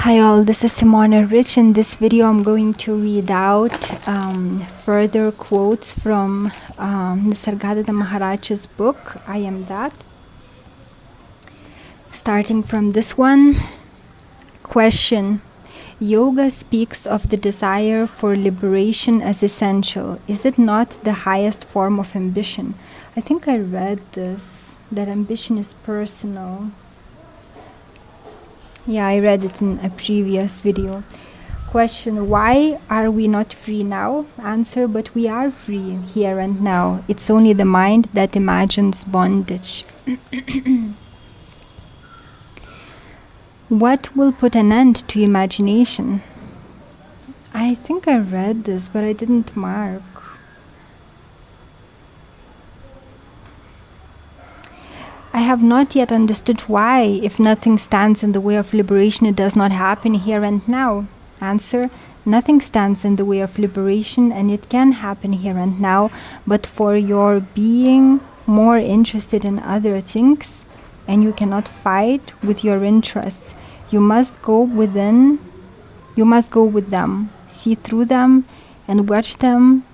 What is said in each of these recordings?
Hi all, this is Simona Rich. In this video I'm going to read out further quotes from Nisargadatta Maharaj's book, I Am That. Starting from this one. Question. Yoga speaks of the desire for liberation as essential. Is it not the highest form of ambition? I think I read this, that ambition is personal. Yeah, I read it in a previous video. Question, why are we not free now? Answer, but we are free here and now. It's only the mind that imagines bondage. What will put an end to imagination? I think I read this, but I didn't mark. I have not yet understood why, if nothing stands in the way of liberation, it does not happen here and now. Answer, nothing stands in the way of liberation and it can happen here and now, but for your being more interested in other things and you cannot fight with your interests. You must go within, you must go with them, see through them and watch them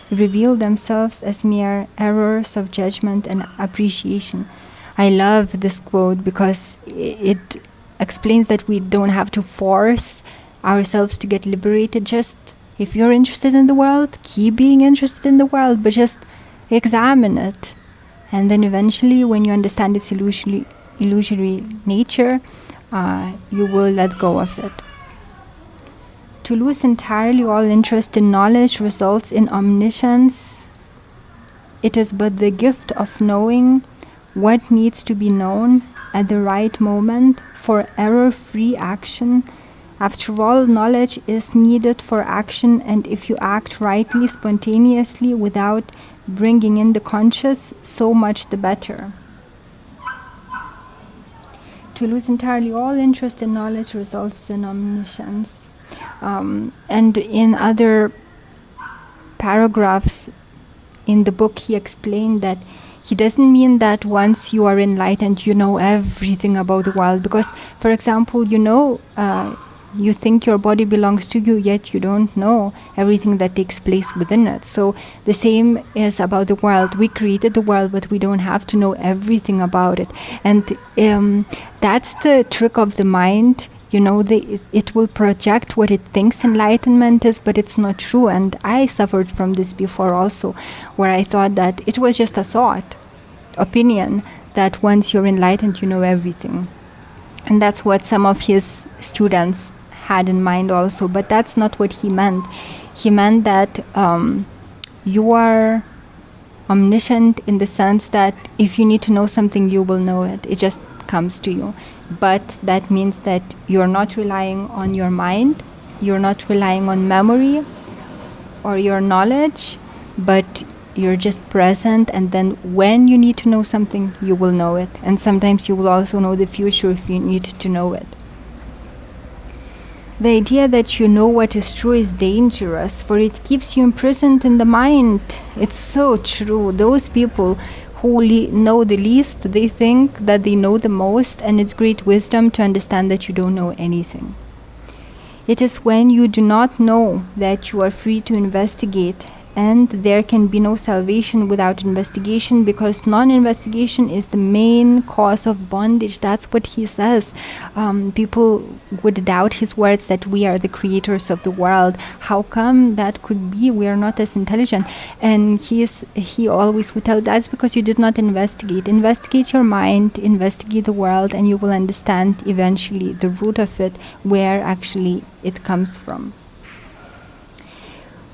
reveal themselves as mere errors of judgment and appreciation. I love this quote because it explains that we don't have to force ourselves to get liberated. Just if you're interested in the world, keep being interested in the world, but just examine it. And then eventually, when you understand its illusory nature, you will let go of it. To lose entirely all interest in knowledge results in omniscience. It is but the gift of knowing what needs to be known at the right moment for error-free action. After all, knowledge is needed for action, and if you act rightly, spontaneously, without bringing in the conscious, so much the better. To lose entirely all interest in knowledge results in omniscience. And in other paragraphs in the book, he explained that he doesn't mean that once you are enlightened, you know everything about the world. Because, for example, you think your body belongs to you, yet you don't know everything that takes place within it. So the same is about the world. We created the world, but we don't have to know everything about it. And that's the trick of the mind. It will project what it thinks enlightenment is, but it's not true. And I suffered from this before also, where I thought that it was just a thought, opinion, that once you're enlightened, you know everything. And that's what some of his students had in mind also, but that's not what he meant. He meant that you are omniscient in the sense that if you need to know something, you will know it. It just comes to you. But that means that you're not relying on your mind, you're not relying on memory or your knowledge, but you're just present, and then when you need to know something, you will know it. And sometimes you will also know the future if you need to know it. The idea that you know what is true is dangerous, for it keeps you imprisoned in the mind. It's so true. Those people who know the least, they think that they know the most, and it's great wisdom to understand that you don't know anything. It is when you do not know that you are free to investigate, and there can be no salvation without investigation, because non-investigation is the main cause of bondage. That's what he says. People would doubt his words that we are the creators of the world. How come that could be? We are not as intelligent. And he always would tell, that's because you did not investigate. Investigate your mind, investigate the world, and you will understand eventually the root of it, where actually it comes from.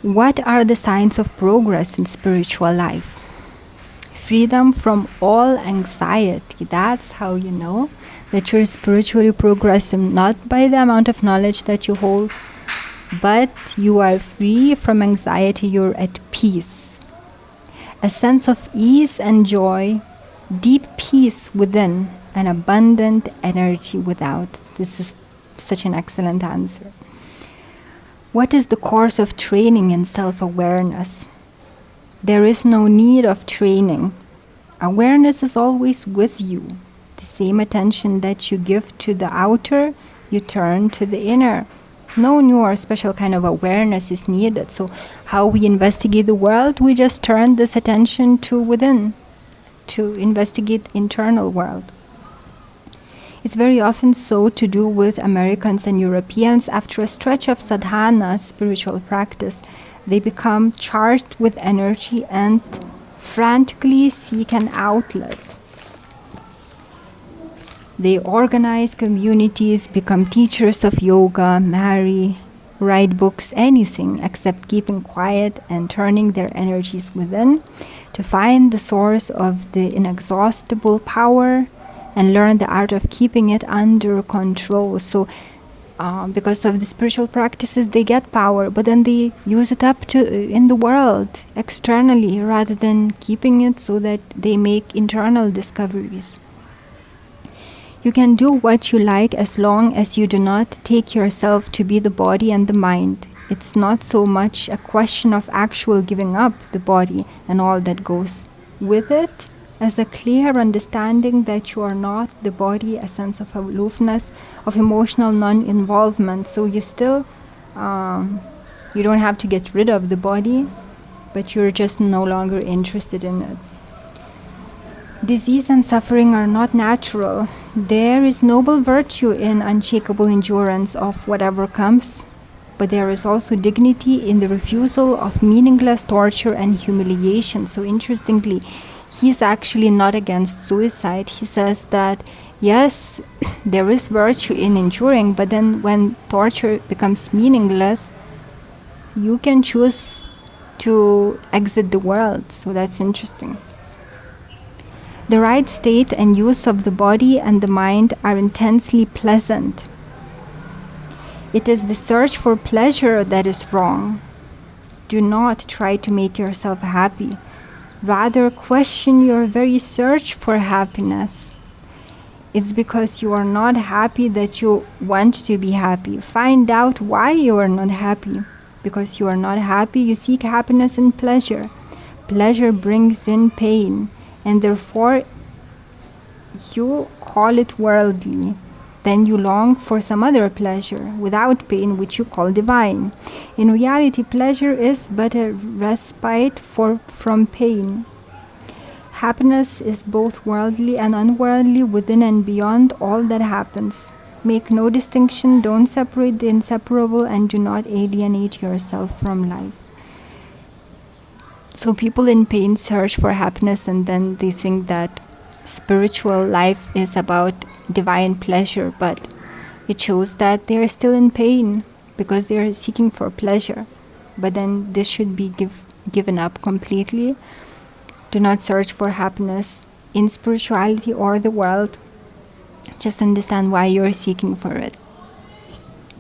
What are the signs of progress in spiritual life? Freedom from all anxiety. That's how you know that you're spiritually progressing, not by the amount of knowledge that you hold, but you are free from anxiety, you're at peace. A sense of ease and joy, deep peace within, and abundant energy without. This is such an excellent answer. What is the course of training in self-awareness? There is no need of training. Awareness is always with you. The same attention that you give to the outer, you turn to the inner. No new or special kind of awareness is needed. So how we investigate the world, we just turn this attention to within, to investigate internal world. It's very often so to do with Americans and Europeans. After a stretch of sadhana, spiritual practice, they become charged with energy and frantically seek an outlet. They organize communities, become teachers of yoga, marry, write books, anything except keeping quiet and turning their energies within to find the source of the inexhaustible power and learn the art of keeping it under control. So because of the spiritual practices, they get power, but then they use it up to in the world externally rather than keeping it so that they make internal discoveries. You can do what you like as long as you do not take yourself to be the body and the mind. It's not so much a question of actual giving up the body and all that goes with it, as a clear understanding that you are not the body, a sense of aloofness, of emotional non-involvement. So you still, you don't have to get rid of the body, but you're just no longer interested in it. Disease and suffering are not natural. There is noble virtue in unshakable endurance of whatever comes, but there is also dignity in the refusal of meaningless torture and humiliation. So interestingly, he's actually not against suicide. He says that, yes, there is virtue in enduring, but then when torture becomes meaningless, you can choose to exit the world. So that's interesting. The right state and use of the body and the mind are intensely pleasant. It is the search for pleasure that is wrong. Do not try to make yourself happy. Rather, question your very search for happiness. It's because you are not happy that you want to be happy. Find out why you are not happy. Because you are not happy, you seek happiness and pleasure. Pleasure brings in pain, and therefore you call it worldly. Then you long for some other pleasure without pain, which you call divine. In reality, pleasure is but a respite from pain. Happiness is both worldly and unworldly, within and beyond all that happens. Make no distinction, don't separate the inseparable, and do not alienate yourself from life. So people in pain search for happiness, and then they think that spiritual life is about divine pleasure, but it shows that they are still in pain because they are seeking for pleasure. But then this should be given up completely. Do not search for happiness in spirituality or the world. Just understand why you are seeking for it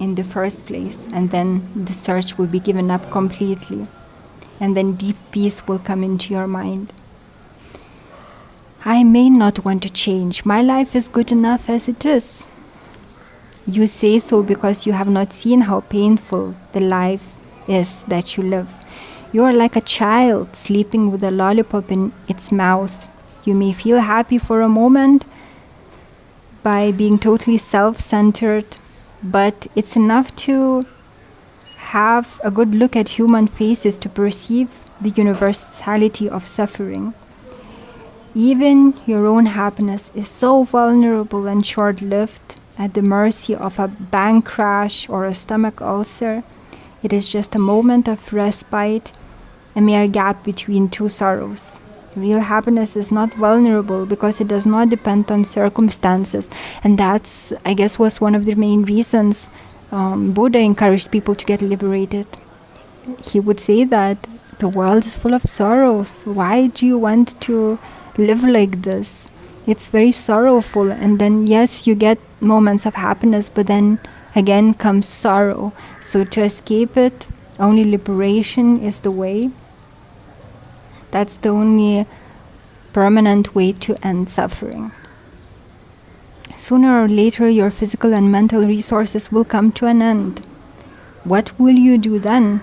in the first place, and then the search will be given up completely, and then deep peace will come into your mind. I may not want to change. My life is good enough as it is. You say so because you have not seen how painful the life is that you live. You are like a child sleeping with a lollipop in its mouth. You may feel happy for a moment by being totally self-centered, but it's enough to have a good look at human faces to perceive the universality of suffering. Even your own happiness is so vulnerable and short-lived, at the mercy of a bank crash or a stomach ulcer. It is just a moment of respite, a mere gap between two sorrows. Real happiness is not vulnerable because it does not depend on circumstances. And that's, I guess, was one of the main reasons Buddha encouraged people to get liberated. He would say that the world is full of sorrows. Why do you want to live like this? It's very sorrowful. And then, yes, you get moments of happiness, but then again comes sorrow. So to escape it, only liberation is the way. That's the only permanent way to end suffering. Sooner or later, your physical and mental resources will come to an end. What will you do then?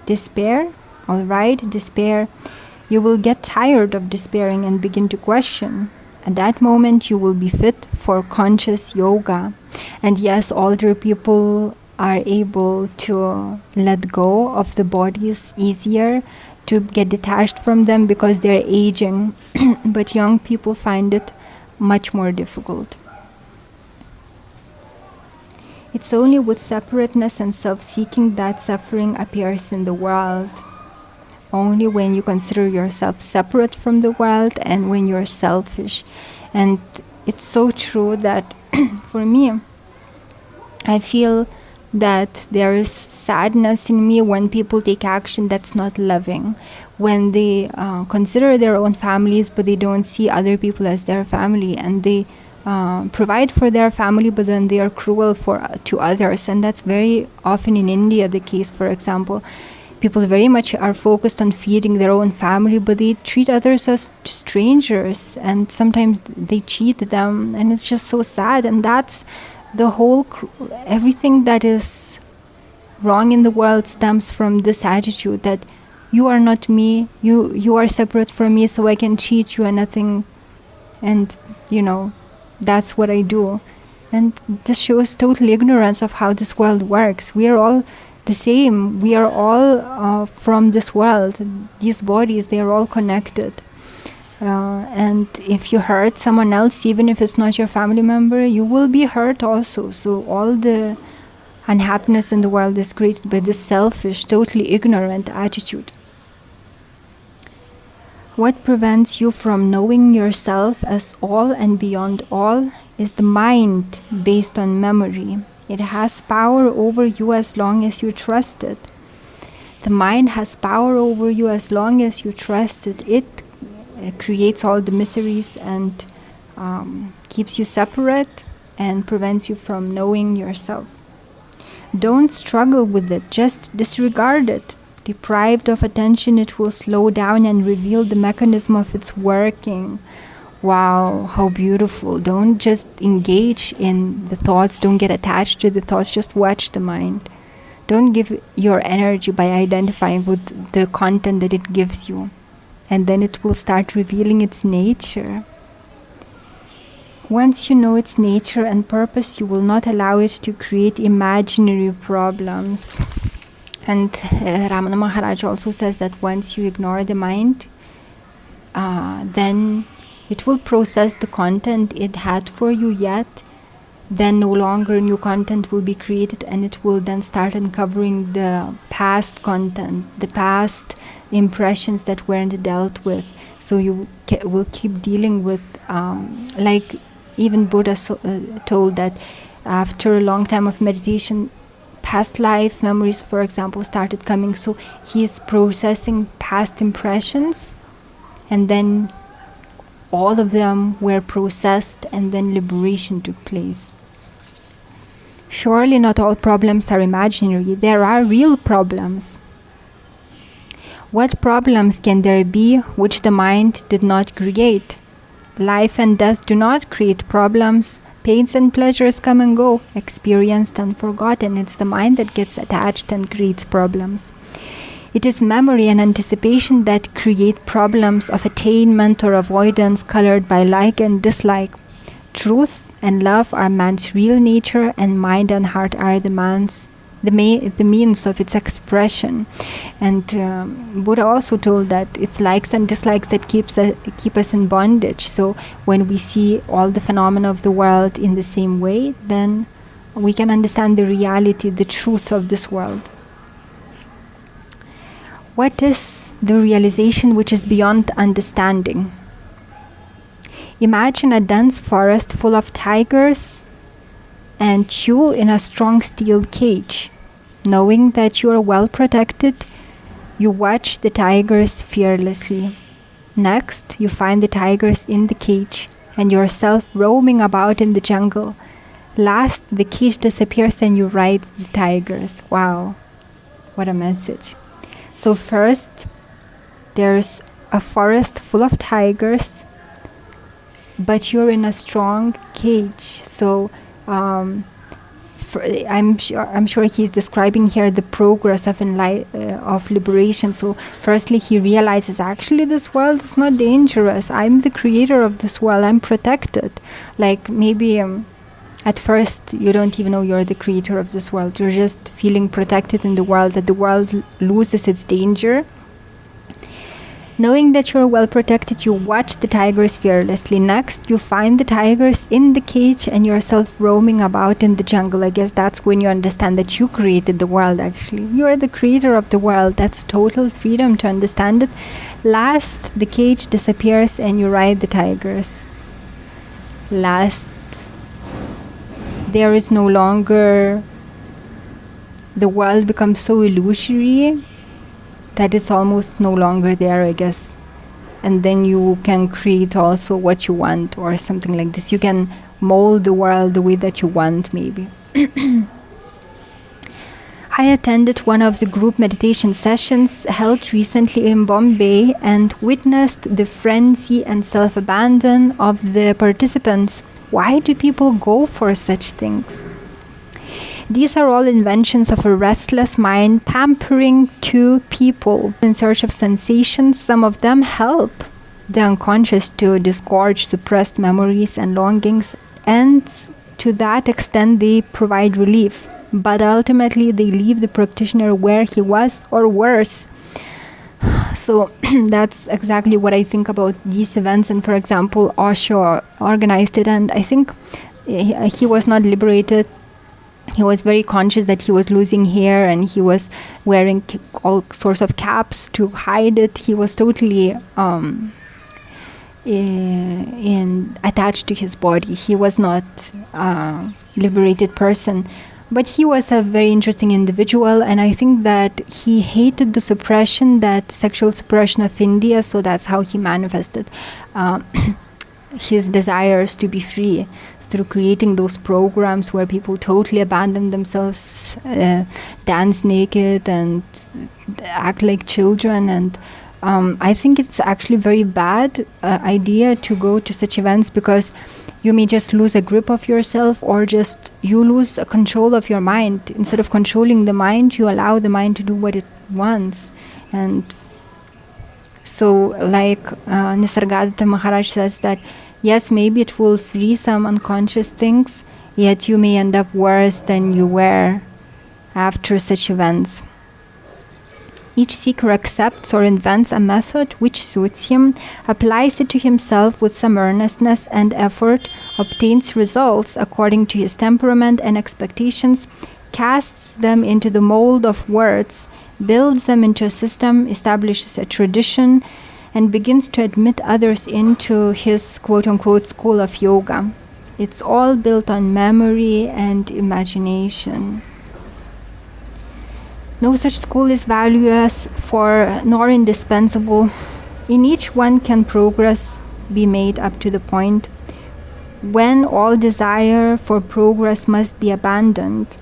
Despair? All right, despair. You will get tired of despairing and begin to question. At that moment, you will be fit for conscious yoga. And yes, older people are able to let go of the bodies easier, to get detached from them because they're aging. But young people find it much more difficult. It's only with separateness and self-seeking that suffering appears in the world. Only when you consider yourself separate from the world and when you're selfish. And it's so true that for me, I feel that there is sadness in me when people take action that's not loving, when they consider their own families but they don't see other people as their family, and they provide for their family but then they are cruel to others. And that's very often in India the case. For example, people very much are focused on feeding their own family, but they treat others as strangers, and sometimes they cheat them, and it's just so sad. And that's the whole everything that is wrong in the world stems from this attitude that you are not me, you are separate from me, so I can cheat you and nothing, and that's what I do. And this shows total ignorance of how this world works. We are all the same. We are all from this world. These bodies, they are all connected. And if you hurt someone else, even if it's not your family member, you will be hurt also. So all the unhappiness in the world is created by this selfish, totally ignorant attitude. What prevents you from knowing yourself as all and beyond all is the mind based on memory. It has power over you as long as you trust it. The mind has power over you as long as you trust it. It creates all the miseries and keeps you separate and prevents you from knowing yourself. Don't struggle with it, just disregard it. Deprived of attention, it will slow down and reveal the mechanism of its working. Wow, how beautiful. Don't just engage in the thoughts. Don't get attached to the thoughts. Just watch the mind. Don't give your energy by identifying with the content that it gives you. And then it will start revealing its nature. Once you know its nature and purpose, you will not allow it to create imaginary problems. And Ramana Maharaj also says that once you ignore the mind, then it will process the content it had for you, yet then no longer new content will be created, and it will then start uncovering the past content, the past impressions that weren't dealt with. So you will keep dealing with, like even Buddha told that after a long time of meditation, past life memories, for example, started coming. So he's processing past impressions, and then all of them were processed, and then liberation took place. Surely not all problems are imaginary. There are real problems. What problems can there be which the mind did not create? Life and death do not create problems. Pains and pleasures come and go, experienced and forgotten. It's the mind that gets attached and creates problems. It is memory and anticipation that create problems of attainment or avoidance colored by like and dislike. Truth and love are man's real nature, and mind and heart are the means of its expression. And Buddha also told that it's likes and dislikes that keep us in bondage. So when we see all the phenomena of the world in the same way, then we can understand the reality, the truth of this world. What is the realization which is beyond understanding? Imagine a dense forest full of tigers and you in a strong steel cage. Knowing that you are well protected, you watch the tigers fearlessly. Next, you find the tigers in the cage and yourself roaming about in the jungle. Last, the cage disappears and you ride the tigers. Wow, what a message. So first, there's a forest full of tigers, but you're in a strong cage. So I'm sure he's describing here the progress of liberation. So firstly, he realizes actually this world is not dangerous. I'm the creator of this world. I'm protected. Like maybe at first you don't even know you're the creator of this world. You're just feeling protected in the world, that the world loses its danger. Knowing that you're well protected, you watch the tigers fearlessly. Next, you find the tigers in the cage and yourself roaming about in the jungle. I guess that's when you understand that you created the world, actually. You are the creator of the world. That's total freedom to understand it. Last, the cage disappears and you ride the tigers. Last, there is no longer... The world becomes so illusory that it's almost no longer there, I guess. And then you can create also what you want or something like this. You can mold the world the way that you want, maybe. I attended one of the group meditation sessions held recently in Bombay and witnessed the frenzy and self-abandon of the participants. Why do people go for such things? These are all inventions of a restless mind pampering two people in search of sensations. Some of them help the unconscious to disgorge suppressed memories and longings, and to that extent they provide relief. But ultimately they leave the practitioner where he was, or worse. So that's exactly what I think about these events. And for example, Osho organized it, and I think he was not liberated. He was very conscious that he was losing hair, and he was wearing all sorts of caps to hide it. He was totally attached to his body. He was not a liberated person. But he was a very interesting individual, and I think that he hated the suppression, that sexual suppression of India, so that's how he manifested his desires to be free, through creating those programs where people totally abandon themselves, dance naked and act like children. And I think it's actually a very bad idea to go to such events, because you may just lose a grip of yourself, or just you lose a control of your mind. Instead of controlling the mind, you allow the mind to do what it wants. And so like Nisargadatta Maharaj says that yes, maybe it will free some unconscious things, yet you may end up worse than you were after such events. Each seeker accepts or invents a method which suits him, applies it to himself with some earnestness and effort, obtains results according to his temperament and expectations, casts them into the mold of words, builds them into a system, establishes a tradition, and begins to admit others into his quote-unquote school of yoga. It's all built on memory and imagination. No such school is valueless nor indispensable. In each one can progress be made up to the point when all desire for progress must be abandoned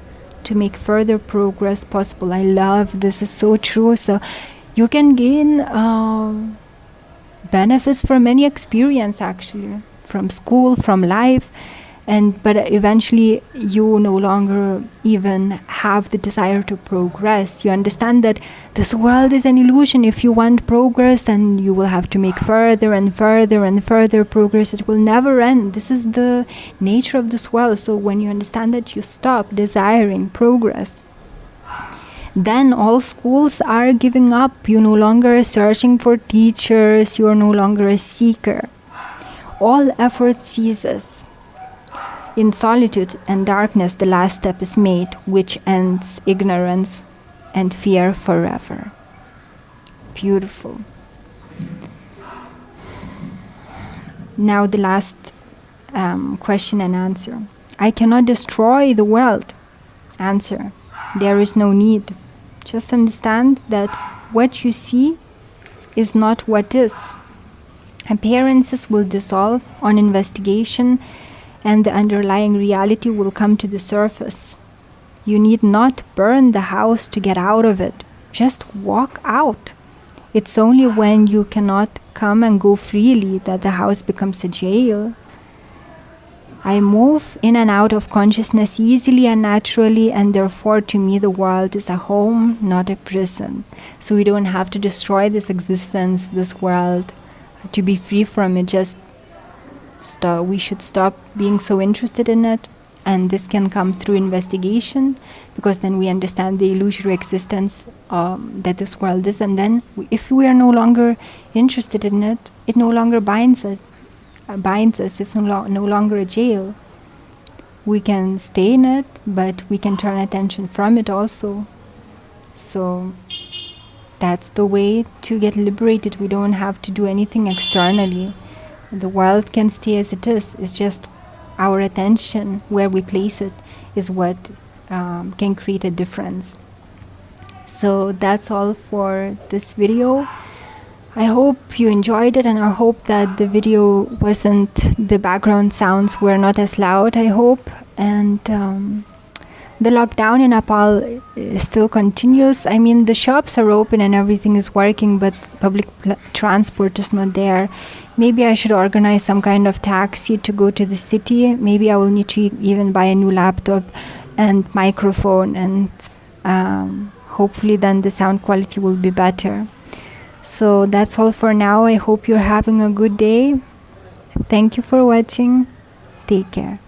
to make further progress possible. I love this, is so true. So you can gain benefits from any experience, actually, from school, from life, but eventually you no longer even have the desire to progress. You understand that this world is an illusion. If you want progress, then you will have to make further and further and further progress. It will never end. This is the nature of this world. So when you understand that, you stop desiring progress. Then all schools are giving up. You're no longer searching for teachers. You are no longer a seeker. All effort ceases. In solitude and darkness, the last step is made, which ends ignorance and fear forever. Beautiful. Now the last question and answer. I cannot destroy the world. Answer. There is no need. Just understand that what you see is not what is. Appearances will dissolve on investigation, and the underlying reality will come to the surface. You need not burn the house to get out of it. Just walk out. It's only when you cannot come and go freely that the house becomes a jail. I move in and out of consciousness easily and naturally, and therefore to me the world is a home, not a prison. So we don't have to destroy this existence, this world, to be free from it. Just we should stop being so interested in it, and this can come through investigation, because then we understand the illusory existence that this world is, and then if we are no longer interested in it, it no longer binds us. It's no longer a jail. We can stay in it, but we can turn attention from it also. So that's the way to get liberated. We don't have to do anything externally. The world can stay as it is. It's just our attention, where we place it, is what can create a difference. So that's all for this video. I hope you enjoyed it, and I hope that the video wasn't, the background sounds were not as loud, I hope. And the lockdown in Nepal still continues. I mean, the shops are open and everything is working, but public transport is not there. Maybe I should organize some kind of taxi to go to the city. Maybe I will need to even buy a new laptop and microphone, and hopefully then the sound quality will be better. So that's all for now. I hope you're having a good day. Thank you for watching. Take care.